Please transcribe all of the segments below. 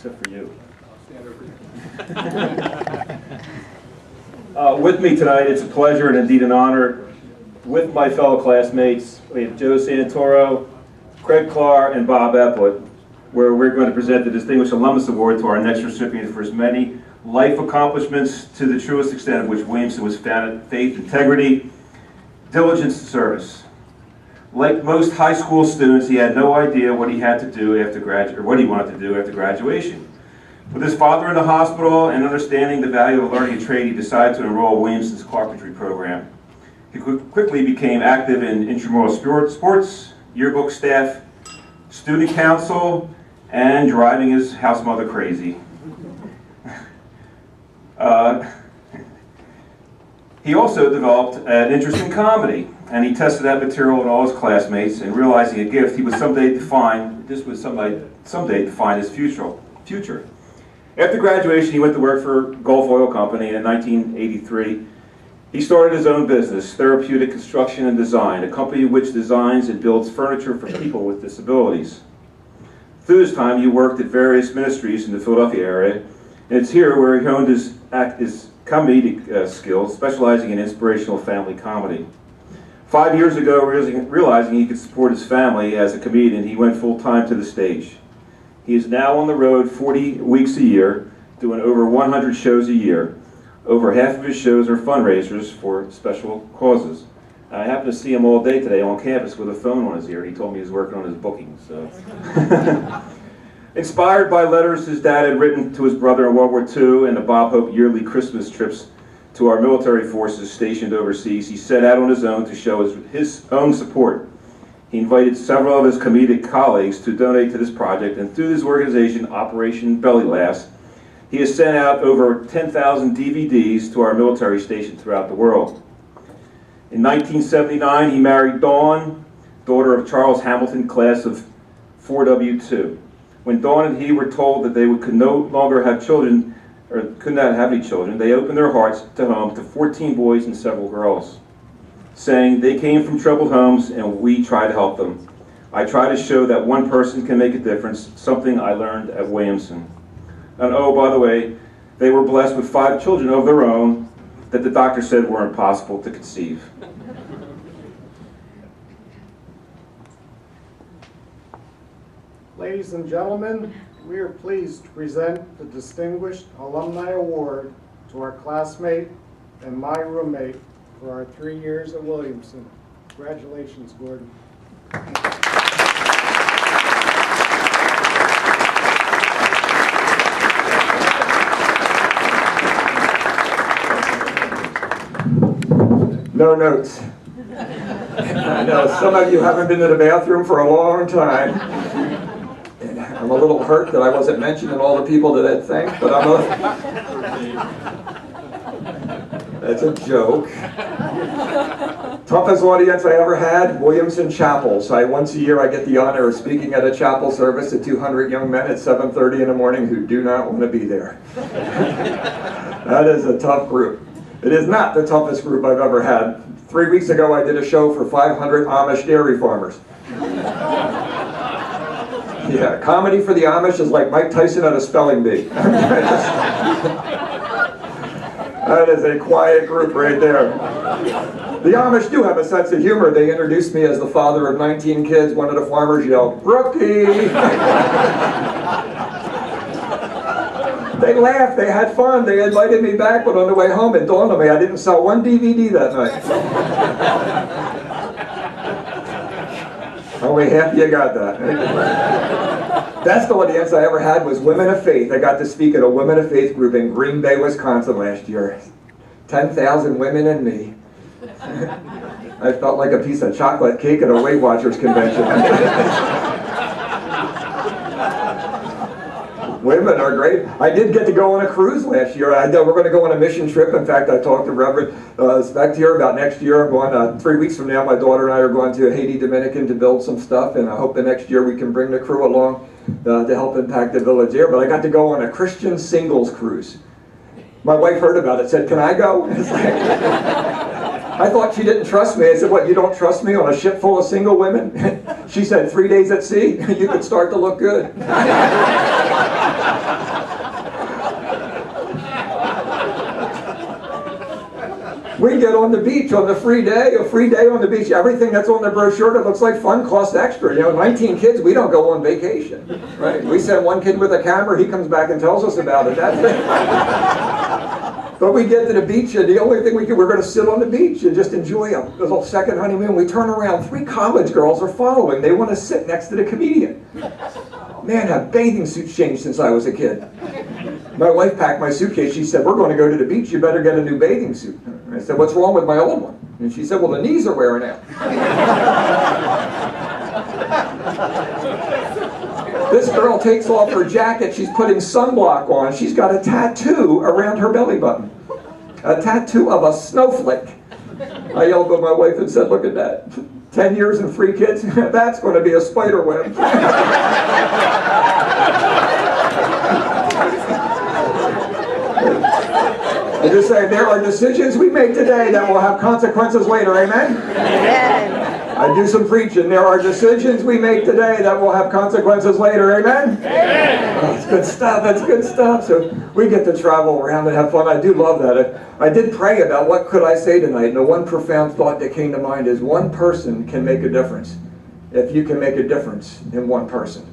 except for you. With me tonight, it's a pleasure and indeed an honor, with my fellow classmates, we have Joe Santoro, Craig Clark, and Bob Epplett, where we're going to present the Distinguished Alumnus Award to our next recipient for his many life accomplishments, to the truest extent of which Williamson was founded: faith, integrity, diligence, service. Like most high school students, he had no idea what he had to do after what he wanted to do after graduation. With his father in the hospital and understanding the value of learning a trade, he decided to enroll in Williamson's carpentry program. He quickly became active in intramural sports, yearbook staff, student council, and driving his house mother crazy. He also developed an interest in comedy, and he tested that material with all his classmates, and realizing a gift, he would someday define his future. After graduation, he went to work for Gulf Oil Company, and in 1983, he started his own business, Therapeutic Construction and Design, a company which designs and builds furniture for people with disabilities. Through this time, he worked at various ministries in the Philadelphia area, and it's here where he honed his comedic skills, specializing in inspirational family comedy. 5 years ago, realizing he could support his family as a comedian, he went full-time to the stage. He is now on the road 40 weeks a year, doing over 100 shows a year. Over half of his shows are fundraisers for special causes. I happened to see him all day today on campus with a phone on his ear. He told me he was working on his bookings. So. Inspired by letters his dad had written to his brother in World War II and the Bob Hope yearly Christmas trips to our military forces stationed overseas, he set out on his own to show his own support. He invited several of his comedic colleagues to donate to this project, and through his organization, Operation Belly Laughs, he has sent out over 10,000 DVDs to our military stations throughout the world. In 1979, he married Dawn, daughter of Charles Hamilton, class of 4W2. When Dawn and he were told that they could no longer have children, or could not have any children, they opened their hearts to home to 14 boys and several girls, saying they came from troubled homes and we try to help them. I try to show that one person can make a difference, something I learned at Williamson. And oh, by the way, they were blessed with 5 children of their own that the doctor said were impossible to conceive. Ladies and gentlemen, we are pleased to present the Distinguished Alumni Award to our classmate and my roommate for our 3 years at Williamson. Congratulations, Gordon. No notes. I know some of you haven't been to the bathroom for a long time. And I'm a little hurt that I wasn't mentioned in all the people that I'd thanked, but that's a joke. Toughest audience I ever had, Williamson Chapel. So once a year I get the honor of speaking at a chapel service to 200 young men at 7:30 in the morning who do not want to be there. That is a tough group. It is not the toughest group I've ever had. 3 weeks ago I did a show for 500 Amish dairy farmers. Yeah, comedy for the Amish is like Mike Tyson at a spelling bee. That is a quiet group right there. The Amish do have a sense of humor. They introduced me as the father of 19 kids. One of the farmers yelled, "Rookie!" They laughed, they had fun, they invited me back, but on the way home it dawned on me I didn't sell one DVD that night. Only half of you got that. Best audience I ever had was Women of Faith. I got to speak at a Women of Faith group in Green Bay, Wisconsin last year. 10,000 women and me. I felt like a piece of chocolate cake at a Weight Watchers convention. Women are great. I did get to go on a cruise last year. We're going to go on a mission trip. In fact, I talked to Reverend Spectier about next year. I'm going 3 weeks from now. My daughter and I are going to Haiti, Dominican to build some stuff, and I hope the next year we can bring the crew along to help impact the village there. But I got to go on a Christian singles cruise. My wife heard about it, said, "Can I go?" It's like, I thought she didn't trust me. I said, "What, you don't trust me on a ship full of single women?" She said, 3 days at sea, you could start to look good. We get on the beach on the free day, a free day on the beach. Everything that's on the brochure that looks like fun costs extra. 19 kids, we don't go on vacation, right? We send one kid with a camera, he comes back and tells us about it. That's it. But we get to the beach, and the only thing we're going to sit on the beach and just enjoy a little second honeymoon. We turn around, 3 college girls are following. They want to sit next to the comedian. Man, have bathing suits changed since I was a kid. My wife packed my suitcase. She said, we're going to go to the beach. You better get a new bathing suit. I said, what's wrong with my old one? And she said, well, the knees are wearing out. This girl takes off her jacket. She's putting sunblock on. She's got a tattoo around her belly button. A tattoo of a snowflake. I yelled at my wife and said, look at that. 10 years and 3 kids? That's going to be a spider web. I just say, there are decisions we make today that will have consequences later. Amen? Amen. I do some preaching. There are decisions we make today that will have consequences later. Amen? Amen. Oh, that's good stuff. That's good stuff. So we get to travel around and have fun. I do love that. I did pray about what could I say tonight, and the one profound thought that came to mind is one person can make a difference if you can make a difference in one person.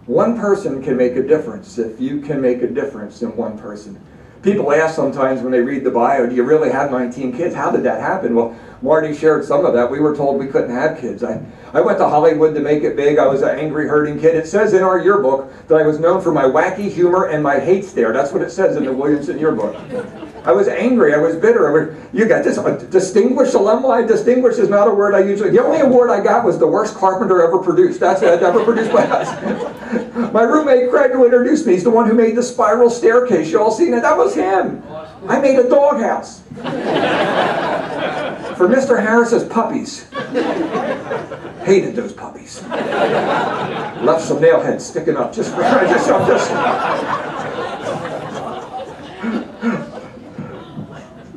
One person can make a difference if you can make a difference in one person. People ask sometimes when they read the bio, do you really have 19 kids? How did that happen? Well, Marty shared some of that. We were told we couldn't have kids. I went to Hollywood to make it big. I was an angry, hurting kid. It says in our yearbook that I was known for my wacky humor and my hate stare. That's what it says in the Williamson yearbook. I was angry. I was bitter. You got this. Distinguished alumni? Distinguished is not a word I usually... The only award I got was the worst carpenter ever produced. That's it. Ever produced by us. My roommate Craig, who introduced me, he's the one who made the spiral staircase. You all seen it? That was him. I made a doghouse for Mr. Harris's puppies. Hated those puppies. Left some nail heads sticking up just for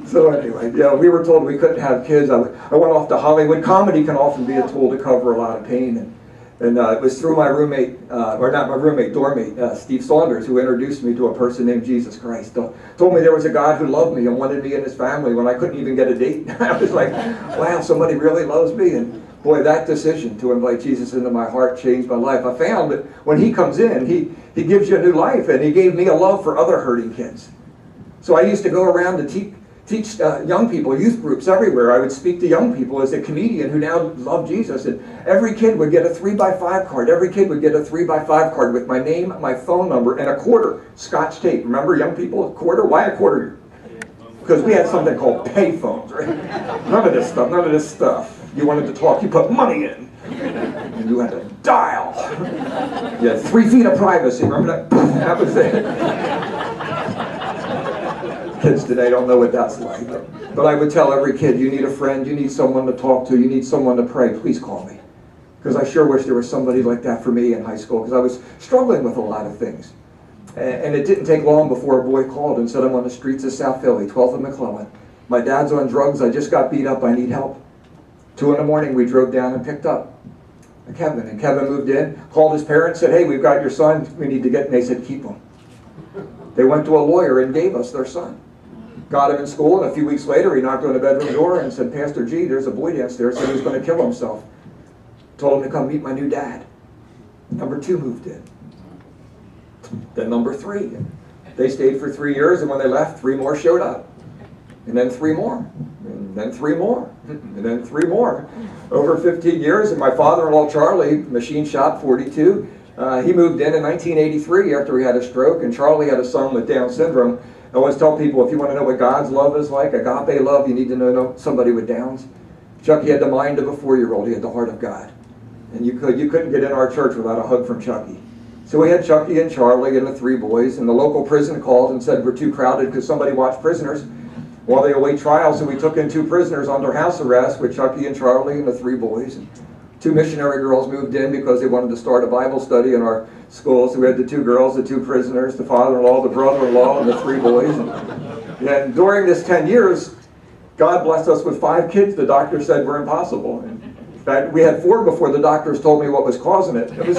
So anyway, yeah, we were told we couldn't have kids. I went off to Hollywood. Comedy can often be a tool to cover a lot of pain. And it was through my roommate, or not my roommate, dormmate, Steve Saunders, who introduced me to a person named Jesus Christ. Told me there was a God who loved me and wanted me in his family when I couldn't even get a date. I was like, wow, somebody really loves me. And boy, that decision to invite Jesus into my heart changed my life. I found that when he comes in, he gives you a new life, and he gave me a love for other hurting kids. So I used to go around to teach young people, youth groups everywhere. I would speak to young people as a comedian who now love Jesus, and every kid would get a 3x5 card. Every kid would get a 3x5 card with my name, my phone number, and a quarter Scotch tape. Remember, young people, a quarter? Why a quarter? Because we had something called pay phones, right? None of this stuff. You wanted to talk, you put money in, and you had to dial. You had 3 feet of privacy. Remember that? That was it. Kids today don't know what that's like. But I would tell every kid, you need a friend, you need someone to talk to, you need someone to pray, please call me. Because I sure wish there was somebody like that for me in high school, because I was struggling with a lot of things. And it didn't take long before a boy called and said, I'm on the streets of South Philly, 12th and McClellan. My dad's on drugs, I just got beat up, I need help. 2 in the morning, we drove down and picked up Kevin. And Kevin moved in, called his parents, said, hey, we've got your son, we need to get, and they said, keep him. They went to a lawyer and gave us their son. Got him in school, and a few weeks later, he knocked on the bedroom door and said, Pastor G, there's a boy downstairs, said he was going to kill himself. Told him to come meet my new dad. Number 2 moved in. Then number 3. They stayed for 3 years, and when they left, 3 more showed up. And then 3 more. And then 3 more. And then 3 more. Over 15 years, and my father-in-law, Charlie, machine shop, 42, he moved in 1983 after he had a stroke, and Charlie had a son with Down syndrome. I always tell people, if you want to know what God's love is like, agape love, you need to know somebody with Downs. Chucky had the mind of a 4-year-old. He had the heart of God. And you couldn't get in our church without a hug from Chucky. So we had Chucky and Charlie and the 3 boys, and the local prison called and said we're too crowded because somebody watched prisoners while they await trial. So we took in 2 prisoners under house arrest with Chucky and Charlie and the 3 boys. And 2 missionary girls moved in because they wanted to start a Bible study in our school. So we had the 2 girls, the 2 prisoners, the father-in-law, the brother-in-law, and the 3 boys. And during this 10 years, God blessed us with 5 kids the doctor said were impossible. And in fact, we had 4 before the doctors told me what was causing it. It was